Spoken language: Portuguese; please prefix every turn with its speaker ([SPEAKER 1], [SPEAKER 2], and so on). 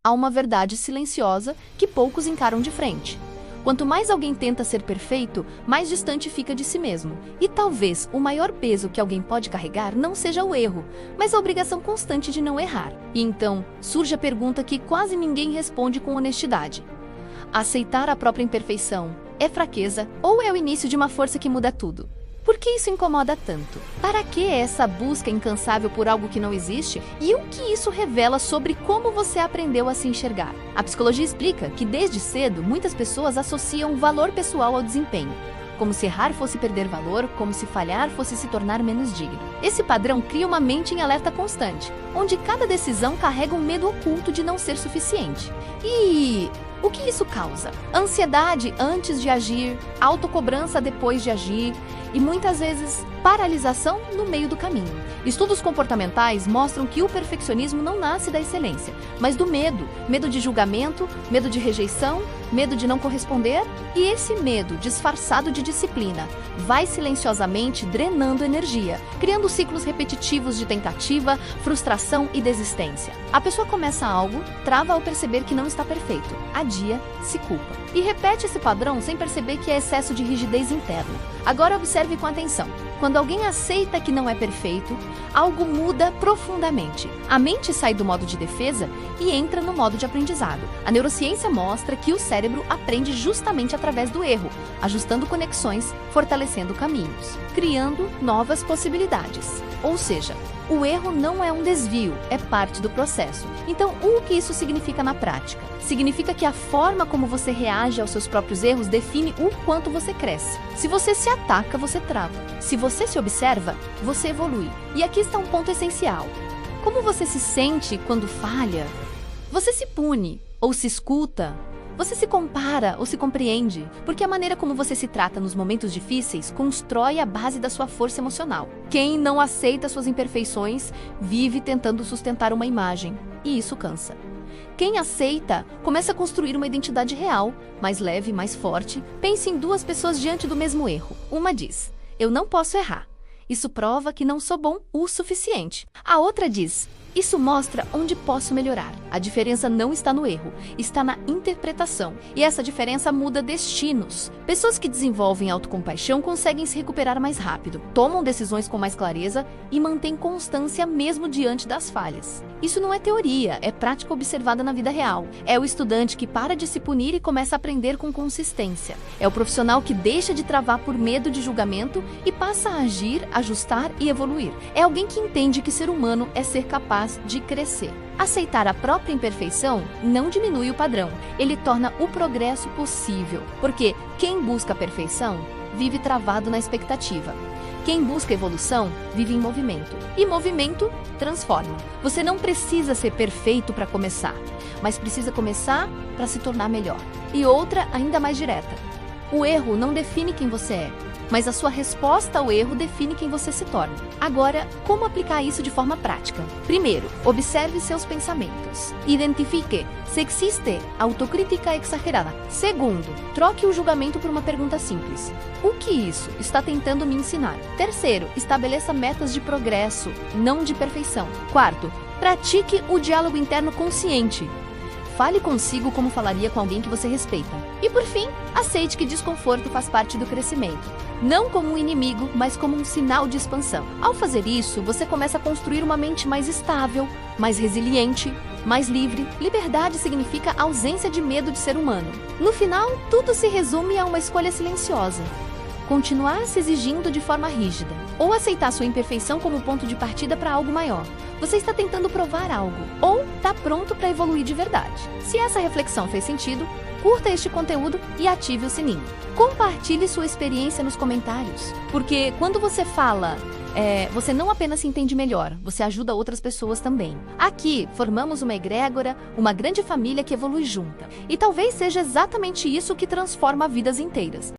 [SPEAKER 1] há uma verdade silenciosa que poucos encaram de frente. Quanto mais alguém tenta ser perfeito, mais distante fica de si mesmo. E talvez o maior peso que alguém pode carregar não seja o erro, mas a obrigação constante de não errar. E então surge a pergunta que quase ninguém responde com honestidade: aceitar a própria imperfeição é fraqueza ou é o início de uma força que muda tudo? Por que isso incomoda tanto? Para que essa busca incansável por algo que não existe? E o que isso revela sobre como você aprendeu a se enxergar? A psicologia explica que desde cedo muitas pessoas associam valor pessoal ao desempenho, como se errar fosse perder valor, como se falhar fosse se tornar menos digno. Esse padrão cria uma mente em alerta constante, onde cada decisão carrega um medo oculto de não ser suficiente. E o que isso causa? Ansiedade antes de agir, autocobrança depois de agir e muitas vezes paralisação no meio do caminho. Estudos comportamentais mostram que o perfeccionismo não nasce da excelência, mas do medo. Medo de julgamento, medo de rejeição, medo de não corresponder. E esse medo, disfarçado de disciplina, vai silenciosamente drenando energia, criando ciclos repetitivos de tentativa, frustração e desistência. A pessoa começa algo, trava ao perceber que não está perfeito, adia, se culpa. E repete esse padrão sem perceber que é excesso de rigidez interna. Agora observe com atenção. Quando alguém aceita que não é perfeito, algo muda profundamente. A mente sai do modo de defesa e entra no modo de aprendizado. A neurociência mostra que o cérebro aprende justamente através do erro, ajustando conexões, fortalecendo caminhos, criando novas possibilidades. Ou seja, o erro não é um desvio, é parte do processo. Então, o que isso significa na prática? Significa que a forma como você reage aos seus próprios erros define o quanto você cresce. Se você se ataca, você trava. Se você se observa, você evolui. E aqui está um ponto essencial. Como você se sente quando falha? Você se pune ou se escuta? Você se compara ou se compreende? Porque a maneira como você se trata nos momentos difíceis constrói a base da sua força emocional. Quem não aceita suas imperfeições vive tentando sustentar uma imagem, e isso cansa. Quem aceita começa a construir uma identidade real, mais leve, mais forte. Pense em duas pessoas diante do mesmo erro. Uma diz: eu não posso errar. Isso prova que não sou bom o suficiente. A outra diz: isso mostra onde posso melhorar. A diferença não está no erro, está na interpretação. E essa diferença muda destinos. Pessoas que desenvolvem autocompaixão conseguem se recuperar mais rápido, tomam decisões com mais clareza e mantêm constância mesmo diante das falhas. Isso não é teoria, é prática observada na vida real. É o estudante que para de se punir e começa a aprender com consistência. É o profissional que deixa de travar por medo de julgamento e passa a agir, ajustar e evoluir. É alguém que entende que ser humano é ser capaz de crescer. Aceitar a própria imperfeição não diminui o padrão, ele torna o progresso possível. Porque quem busca a perfeição vive travado na expectativa. Quem busca evolução vive em movimento. E movimento transforma. Você não precisa ser perfeito para começar, mas precisa começar para se tornar melhor. E outra ainda mais direta: o erro não define quem você é, mas a sua resposta ao erro define quem você se torna. Agora, como aplicar isso de forma prática? Primeiro, observe seus pensamentos. Identifique se existe autocrítica exagerada. Segundo, troque o julgamento por uma pergunta simples: o que isso está tentando me ensinar? Terceiro, estabeleça metas de progresso, não de perfeição. Quarto, pratique o diálogo interno consciente. Fale consigo como falaria com alguém que você respeita. E por fim, aceite que desconforto faz parte do crescimento. Não como um inimigo, mas como um sinal de expansão. Ao fazer isso, você começa a construir uma mente mais estável, mais resiliente, mais livre. Liberdade significa ausência de medo de ser humano. No final, tudo se resume a uma escolha silenciosa: continuar se exigindo de forma rígida, ou aceitar sua imperfeição como ponto de partida para algo maior. Você está tentando provar algo, ou está pronto para evoluir de verdade. Se essa reflexão fez sentido, curta este conteúdo e ative o sininho. Compartilhe sua experiência nos comentários, porque quando você fala, você não apenas se entende melhor, você ajuda outras pessoas também. Aqui, formamos uma egrégora, uma grande família que evolui junta. E talvez seja exatamente isso que transforma vidas inteiras.